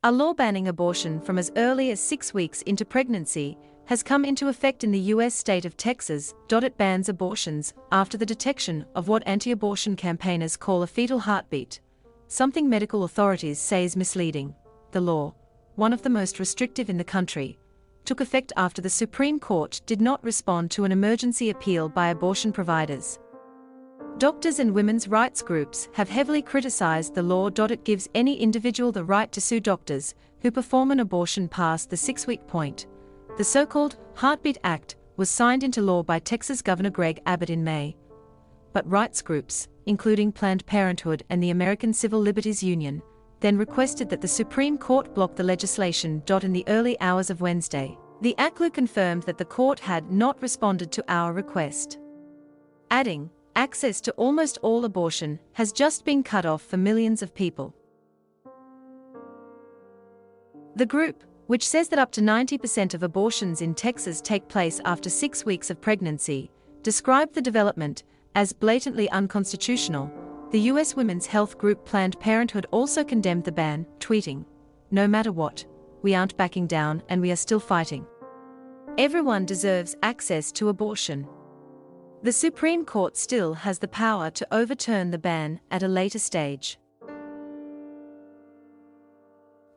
A law banning abortion from as early as 6 weeks into pregnancy has come into effect in the U.S. state of Texas.It bans abortions after the detection of what anti-abortion campaigners call a fetal heartbeat, something medical authorities say is misleading. The law, one of the most restrictive in the country, took effect after the Supreme Court did not respond to an emergency appeal by abortion providers. Doctors and women's rights groups have heavily criticized the law. It gives any individual the right to sue doctors who perform an abortion past the 6-week point. The so-called Heartbeat Act was signed into law by Texas Governor Greg Abbott in May. But rights groups, including Planned Parenthood and the American Civil Liberties Union, then requested that the Supreme Court block the legislation. In the early hours of Wednesday, the ACLU confirmed that the court had not responded to our request, adding, "Access to almost all abortion has just been cut off for millions of people." The group, which says that up to 90% of abortions in Texas take place after 6 weeks of pregnancy, described the development as blatantly unconstitutional. The U.S. women's health group Planned Parenthood also condemned the ban, tweeting, "No matter what, we aren't backing down and we are still fighting. Everyone deserves access to abortion." The Supreme Court still has the power to overturn the ban at a later stage.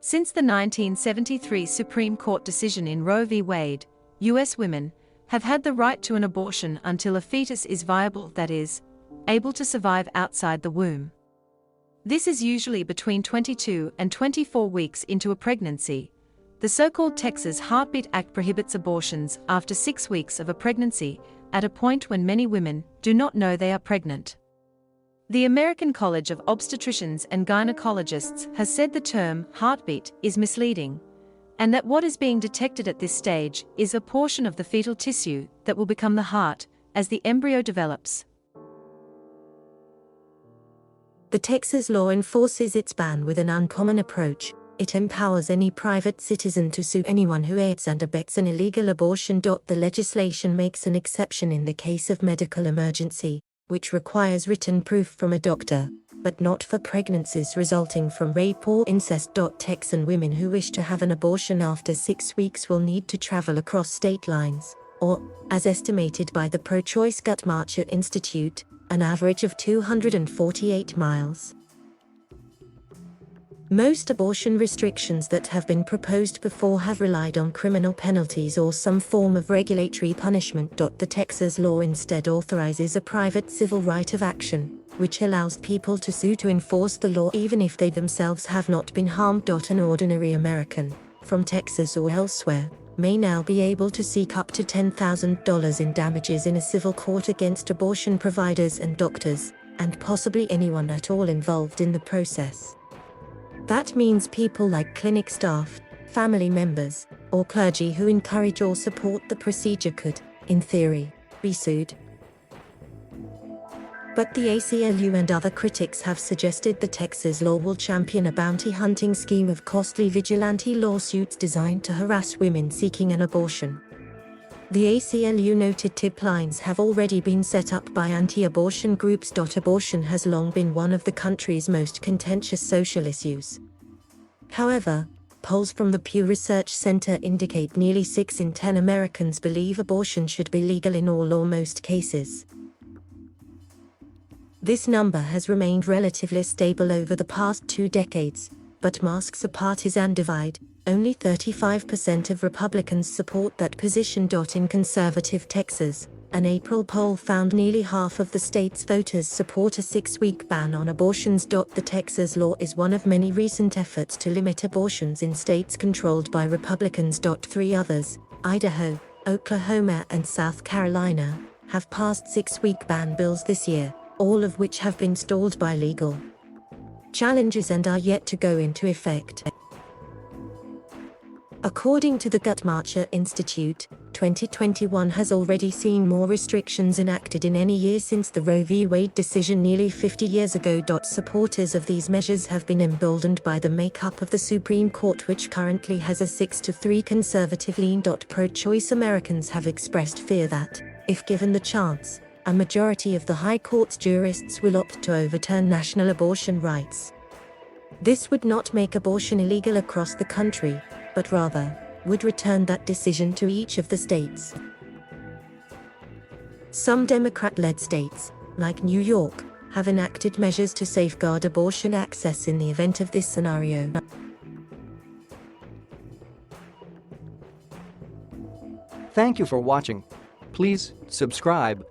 Since the 1973 Supreme Court decision in Roe v. Wade, U.S. women have had the right to an abortion until a fetus is viable, that is, able to survive outside the womb. This is usually between 22 and 24 weeks into a pregnancy. The so-called Texas Heartbeat Act prohibits abortions after 6 weeks of a pregnancy, at a point when many women do not know they are pregnant. The American College of Obstetricians and Gynecologists has said the term heartbeat is misleading, and that what is being detected at this stage is a portion of the fetal tissue that will become the heart as the embryo develops. The Texas law enforces its ban with an uncommon approach. It empowers any private citizen to sue anyone who aids and abets an illegal abortion. The legislation makes an exception in the case of medical emergency, which requires written proof from a doctor, but not for pregnancies resulting from rape or incest. Texan women who wish to have an abortion after 6 weeks will need to travel across state lines, or, as estimated by the pro-choice Guttmacher Institute, an average of 248 miles. Most abortion restrictions that have been proposed before have relied on criminal penalties or some form of regulatory punishment. The Texas law instead authorizes a private civil right of action, which allows people to sue to enforce the law even if they themselves have not been harmed. An ordinary American, from Texas or elsewhere, may now be able to seek up to $10,000 in damages in a civil court against abortion providers and doctors, and possibly anyone at all involved in the process. That means people like clinic staff, family members, or clergy who encourage or support the procedure could, in theory, be sued. But the ACLU and other critics have suggested the Texas law will champion a bounty hunting scheme of costly vigilante lawsuits designed to harass women seeking an abortion. The ACLU noted tip lines have already been set up by anti-abortion groups. Abortion has long been one of the country's most contentious social issues. However, polls from the Pew Research Center indicate nearly 6 in 10 Americans believe abortion should be legal in all or most cases. This number has remained relatively stable over the past 2 decades, but masks a partisan divide. Only 35% of Republicans support that position. In conservative Texas, an April poll found nearly half of the state's voters support a 6-week ban on abortions. The Texas law is one of many recent efforts to limit abortions in states controlled by Republicans. 3 others, Idaho, Oklahoma and South Carolina, have passed 6-week ban bills this year, all of which have been stalled by legal challenges and are yet to go into effect. According to the Guttmacher Institute, 2021 has already seen more restrictions enacted in any year since the Roe v. Wade decision nearly 50 years ago. Supporters of these measures have been emboldened by the makeup of the Supreme Court, which currently has a 6-3 conservative lean. Pro-choice Americans have expressed fear that, if given the chance, a majority of the High Court's jurists will opt to overturn national abortion rights. This would not make abortion illegal across the country, but rather would return that decision to each of the states. Some Democrat-led states, like New York, have enacted measures to safeguard abortion access in the event of this scenario. Thank you for watching. Please subscribe